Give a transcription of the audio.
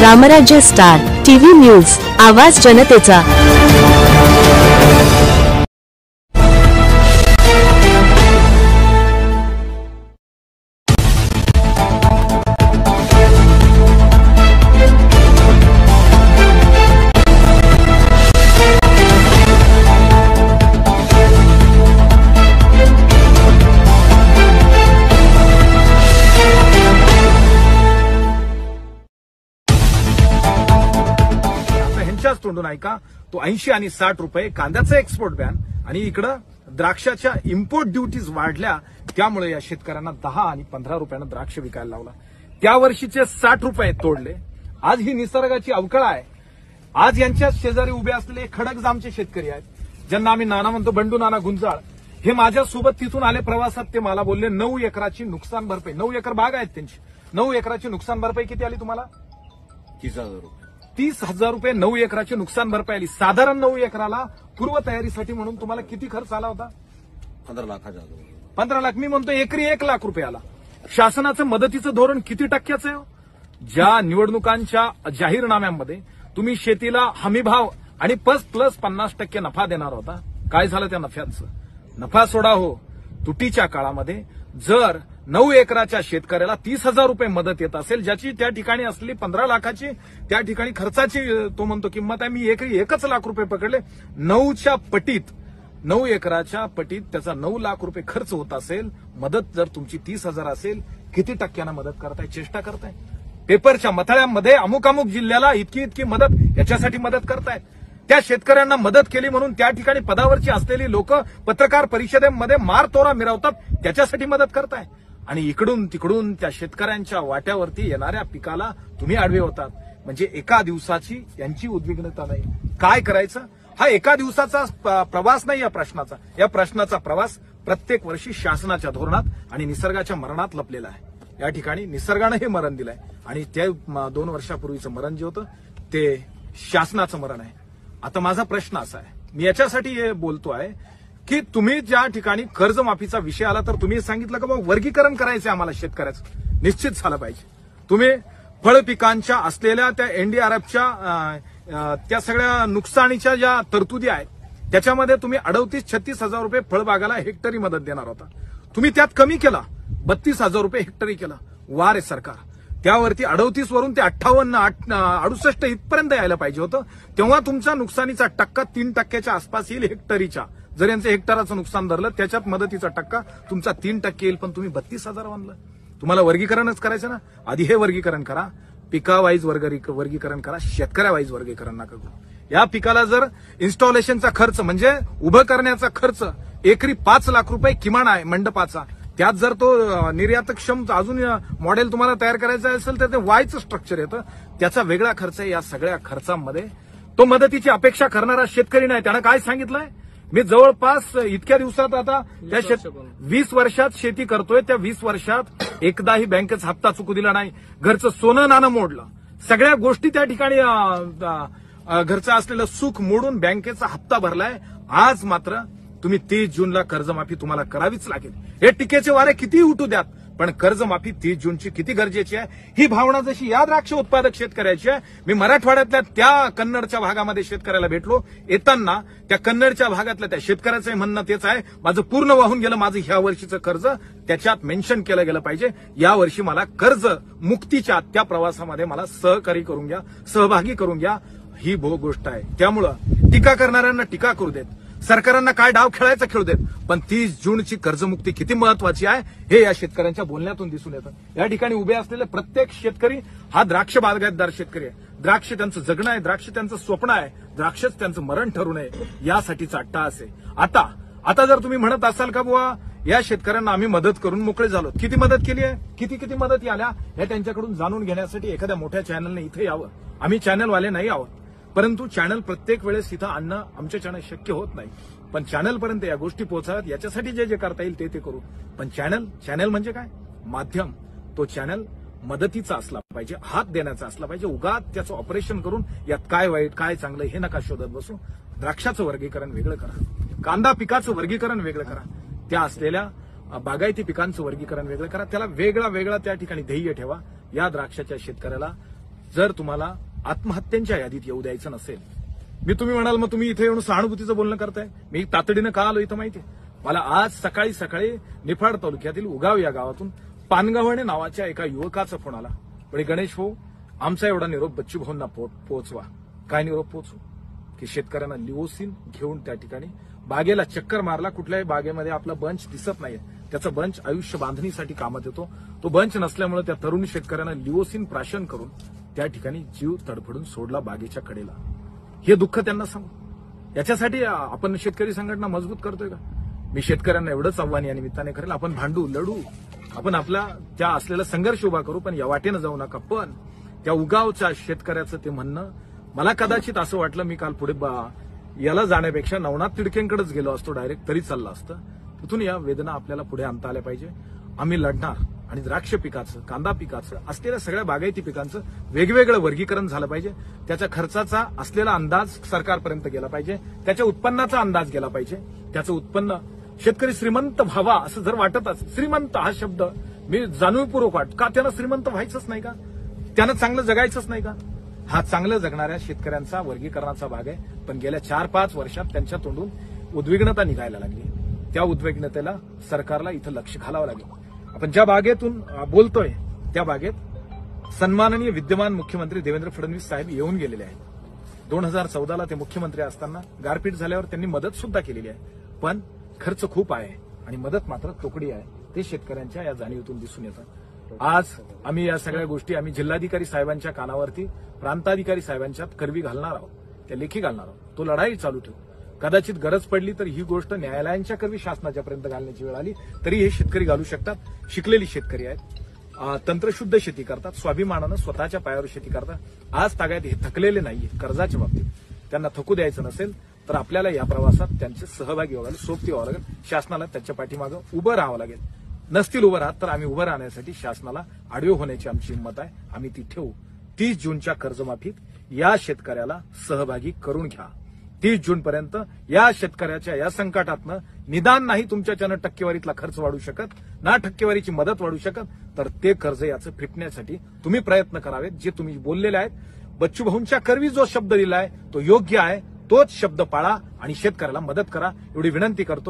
रामराज्य star TV news, आवाज जनतेचा। तोंडून ऐका, तो 80 आणि 60 रुपये कांद्याचा एक्सपोर्ट बॅन आणि इकडं द्राक्षाच्या इम्पोर्ट ड्युटीज वाढल्या, त्यामुळे या शेतकऱ्यांना 10 आणि 15 रुपयानं द्राक्ष विकायला लावला। त्या वर्षीचे 60 रुपये तोडले। आज ही निसर्गाची अवकळा आहे। आज यांच्या शेजारी उभे असलेले खडकजामचे शेतकरी आहेत, ज्यांना आम्ही नाना म्हणतो, बंडू नाना गुंजाळ, हे माझ्यासोबत तिथून आले प्रवासात। ते मला बोलले 9 एकराची नुकसान भरपाई, 9 एकर बाग आहेत त्यांची, 9 एकराची नुकसान भरपाई किती आली तुम्हाला? 30,000 रुपये। 30,000 रुपये 9 एकराची नुकसान भरपाई आली। साधारण 9 एकराला पूर्व तयारीसाठी म्हणून तुम्हाला किती खर्च आला होता? 15 लाखाचा। 15 लाख। मी म्हणतो एकरी 1 लाख रुपये आला। शासनाचं मदतीचं धोरण किती टक्क्याचं आहे? ज्या निवडणुकांच्या जाहीरनाम्यामध्ये तुम्ही शेतीला हमीभाव आणि प्लस 50% नफा देणार होता, काय झालं त्या नफ्याचं? नफा सोडा हो, तुटीच्या काळामध्ये जर 9 एकराच्या शेतकऱ्याला 30,000 रुपये मदत येत असेल, ज्याची त्या ठिकाणी असलेली 15 लाखाची त्या ठिकाणी खर्चाची तो म्हणतो किंमत आहे, मी एकरी 1 लाख रुपये पकडले, 9च्या पटीत 9 एकराच्या पटीत त्याचा 9 लाख रुपये खर्च होत असेल, मदत जर तुमची 30,000 असेल, किती टक्क्यानं मदत करताय? चेष्टा करताय? पेपरच्या मथळ्यांमध्ये अमुक जिल्ह्याला इतकी मदत, याच्यासाठी मदत करतायत। त्या शेतकऱ्यांना मदत केली म्हणून त्या ठिकाणी पदावरची असलेली लोक पत्रकार परिषदेमध्ये मारतोरा मिरवतात, त्याच्यासाठी मदत करताय। आणि इकडून तिकडून त्या शेतकऱ्यांच्या वाट्यावरती येणाऱ्या पिकाला तुम्ही आडवे होतात। म्हणजे एका दिवसाची यांची उद्विग्नता नाही, काय करायचं? हा एका दिवसाचा प्रवास नाही या प्रश्नाचा प्रवास प्रत्येक वर्षी शासनाच्या धोरणात आणि निसर्गाच्या मरणात लपलेला आहे। या ठिकाणी निसर्गानं हे मरण दिलंय आणि ते 2 वर्षापूर्वीचं मरण जे होतं ते शासनाचं मरण आहे। आता माझा प्रश्न असा आहे, मी याच्यासाठी हे बोलतो आहे की तुम्ही ज्या ठिकाणी कर्जमाफीचा विषय आला तर तुम्ही सांगितलं का बाबा वर्गीकरण करायचं आम्हाला शेतकऱ्याचं, निश्चित झालं पाहिजे। तुम्ही फळ पिकांच्या असलेल्या त्या एनडीआरएफच्या त्या सगळ्या नुकसानीच्या ज्या तरतुदी आहेत, त्याच्यामध्ये तुम्ही 38-36 रुपये फळबागाला हेक्टरी मदत देणार होता, तुम्ही त्यात कमी केला, 32,000 रुपये हेक्टरी केला। वा रे सरकार, त्यावरती 38 वरून ते 58-68 इथपर्यंत यायला पाहिजे होतं। तेव्हा तुमचा नुकसानीचा टक्का 3% आसपास येईल हेक्टरीच्या। जर यांचं हेक्टराचं नुकसान धरलं, त्याच्यात मदतीचा टक्का तुमचा 3% येईल, पण तुम्ही 32,000 आणलं। तुम्हाला वर्गीकरणच करायचं ना, आधी हे वर्गीकरण करा, पिकावाईज वर्गीकरण करा, शेतकऱ्यावाईज वर्गीकरण नका करू। या पिकाला जर इन्स्टॉलेशनचा खर्च म्हणजे उभं करण्याचा खर्च एकरी 5 लाख रुपये किमान आहे मंडपाचा, त्यात जर तो निर्यातक्षम अजून मॉडेल तुम्हाला तयार करायचं असेल तर ते वायचं स्ट्रक्चर येतं, त्याचा वेगळा खर्च आहे। या सगळ्या खर्चामध्ये तो मदतीची अपेक्षा करणारा शेतकरी नाही। त्यानं काय सांगितलंय, मी जवळपास इतक्या दिवसात आता त्या 20 वर्षात शेती करतोय, त्या 20 वर्षात एकदाही बँकेचा हप्ता चुकू दिला नाही, घरचं सोनं नाणं मोडलं, सगळ्या गोष्टी त्या ठिकाणी घरचं असलेलं सुख मोडून बँकेचा हप्ता भरलाय। आज मात्र तुम्ही 30 जूनला कर्जमाफी तुम्हाला करावीच लागेल। हे टीकेचे वारे किती उठू द्यात, पण कर्जमाफी 30 जूनची किती गरजेची आहे, ही भावना जशी या द्राक्ष उत्पादक शेतकऱ्याची आहे। मी मराठवाड्यातल्या त्या कन्नडच्या भागामध्ये शेतकऱ्याला भेटलो, येताना त्या कन्नडच्या भागातल्या त्या शेतकऱ्याचं म्हणणं तेच आहे, माझं पूर्ण वाहून गेलं, माझं ह्या वर्षीचं कर्ज त्याच्यात मेन्शन केलं गेलं पाहिजे। या वर्षी मला कर्ज मुक्तीच्या त्या प्रवासामध्ये मला सहभागी करून घ्या, ही गोष्ट आहे। त्यामुळं टीका करणाऱ्यांना टीका करू देत, सरकारांना काय डाव खेळायचा खेळू देत, पण 30 जूनची कर्जमुक्ती किती महत्वाची आहे हे या शेतकऱ्यांच्या बोलण्यातून दिसून येतं। या ठिकाणी उभे असलेले प्रत्येक शेतकरी हा द्राक्ष बागायतदार शेतकरी आहे। द्राक्ष त्यांचं जगणं आहे, द्राक्ष त्यांचं स्वप्न आहे, द्राक्षच त्यांचं मरण ठरू नये यासाठीचा अट्टाहास आहे। आता जर तुम्ही म्हणत असाल का बुवा या शेतकऱ्यांना आम्ही मदत करून मोकळे झालो, किती मदत केली आहे, किती मदत आल्या हे त्यांच्याकडून जाणून घेण्यासाठी एखाद्या मोठ्या चॅनलने इथे यावं। आम्ही चॅनलवाले नाही आहोत, परंतु चॅनल प्रत्येक वेळेस इथं आणणं आमच्या चॅनल शक्य होत नाही, पण चॅनलपर्यंत या गोष्टी पोहोचाव्यात याच्यासाठी जे करता येईल ते करू। पण चॅनल म्हणजे काय, माध्यम, तो चॅनल मदतीचा असला पाहिजे, हात देण्याचा असला पाहिजे। उगाच त्याचं ऑपरेशन करून यात काय वाईट काय चांगलं हे नका शोधत बसू। द्राक्षाचं वर्गीकरण वेगळं करा, कांदा पिकाचं वर्गीकरण वेगळं करा, त्या असलेल्या बागायती पिकांचं वर्गीकरण वेगळं करा, त्याला वेगळा त्या ठिकाणी ध्येय ठेवा। या द्राक्षाच्या शेतकऱ्याला जर तुम्हाला आत्महत्यांच्या यादीत येऊ द्यायचं नसेल, तुम्ही म्हणाल मग तुम्ही इथे येऊन सहानुभूतीचं बोलणं करताय. मी तातडीनं का आलो इथं माहितीये? मला आज सकाळी सकाळी निफाड तालुक्यातील उगाव या गावातून पानगव्हाणे नावाच्या एका युवकाचा फोन आला. म्हणजे गणेश भाऊ, आमचा एवढा निरोप बच्चू भाऊंना पोहोचवा. काय निरोप पोहोचू? की शेतकऱ्यांना लिओसिन घेऊन त्या ठिकाणी बागेला चक्कर मारला. कुठल्याही बागेमध्ये आपला बंच दिसत नाहीये. त्याचा बंच आयुष्य बांधणीसाठी कामात येतो. तो बंच नसल्यामुळे त्या तरुण शेतकऱ्यांना लिओसिन प्राशन करून त्या ठिकाणी जीव तडफडून सोडला बागेच्या कडेला. हे दुःख त्यांना सांगू. याच्यासाठी आपण शेतकरी संघटना मजबूत करतोय का? मी शेतकऱ्यांना एवढंच आव्हान या निमित्ताने करेल, आपण भांडू, लढू, आपण आपला त्या असलेला संघर्ष उभा करू, पण या वाटेनं जाऊ नका. पण त्या उगावच्या शेतकऱ्याचं ते म्हणणं, मला कदाचित असं वाटलं मी काल पुढे याला जाण्यापेक्षा नवनाथ तिडकेंकडेच गेलो असतो डायरेक्ट, तरी चाललं असतं. तिथून या वेदना आपल्याला पुढे आणता आल्या पाहिजे. आम्ही लढणार आणि द्राक्ष पिकाचं, कांदा पिकाचं, असलेल्या सगळ्या बागायती पिकांचं वेगवेगळं वर्गीकरण झालं पाहिजे. त्याच्या खर्चाचा असलेला अंदाज सरकारपर्यंत गेला पाहिजे. त्याच्या उत्पन्नाचा अंदाज गेला पाहिजे. त्याचं उत्पन्न शेतकरी श्रीमंत व्हावा असं जर वाटत असेल, श्रीमंत हा शब्द मी जाणीवपूर्वक वाटतो का? त्यानं श्रीमंत व्हायचंच नाही का? त्यानं चांगलं जगायचंच नाही का? हा चांगलं जगणाऱ्या शेतकऱ्यांचा वर्गीकरणाचा भाग आहे. पण गेल्या 4-5 वर्षात त्यांच्या तोंडून उद्विग्नता निघायला लागली. त्या उद्विग्नतेला सरकारला इथं लक्ष घालावं लागेल. आपण ज्या बागेतून बोलतोय त्या बागेत सन्माननीय विद्यमान मुख्यमंत्री देवेंद्र फडणवीस साहेब येऊन गेलेले आहेत. 2014ला ते मुख्यमंत्री असताना गारपीट झाल्यावर त्यांनी मदत सुद्धा केलेली आहे. पण खर्च खूप आहे आणि मदत मात्र तोकडी आहे. ते शेतकऱ्यांच्या या जाणीवेतून दिसून येतं. आज आम्ही या सगळ्या गोष्टी जिल्हाधिकारी साहेबांच्या कानावरती, प्रांताधिकारी साहेबांच्यात करवी घालणार आहोत, त्या लेखी घालणार आहोत. तो लढाई चालू ठेवू. कदाचित गरज पडली तर ही गोष्ट न्यायालयांच्या करवी शासनाच्या पर्यंत घालण्याची वेळ आली तरी हे शेतकरी घालू शकतात. शिकलेली शेतकरी आहेत, तंत्रशुद्ध शेती करतात, स्वाभिमानानं स्वतःच्या पायावर शेती करतात. आज तागायत हे थकलेले नाहीये. कर्जाच्या बाबतीत त्यांना थकू द्यायचं नसेल तर आपल्याला या प्रवासात त्यांचे सहभागी व्हावं लागेल, सोबती व्हावं लागेल. शासनाला त्यांच्या पाठीमागं उभं राहावं लागेल. नसतील उभं राहत तर आम्ही उभं राहण्यासाठी शासनाला आडवे होण्याची आमची हिंमत आहे. आम्ही ती ठेवू. 30 जूनच्या कर्जमाफीत या शेतकऱ्याला सहभागी करून घ्या. 30 जूनपर्यंत या शेतकऱ्याच्या या संकटातनं निदान नाही तुमच्याच्यानं टक्केवारीतला खर्च वाढू शकत, ना टक्केवारीची मदत वाढू शकत, तर ते कर्ज याचं फिटण्यासाठी तुम्ही प्रयत्न करावेत. जे तुम्ही बोललेले आहेत, बच्चू भाऊंच्या करवी जो शब्द दिलाय तो योग्य आहे. तोच शब्द पाळा आणि शेतकऱ्याला मदत करा एवढी विनंती करतो.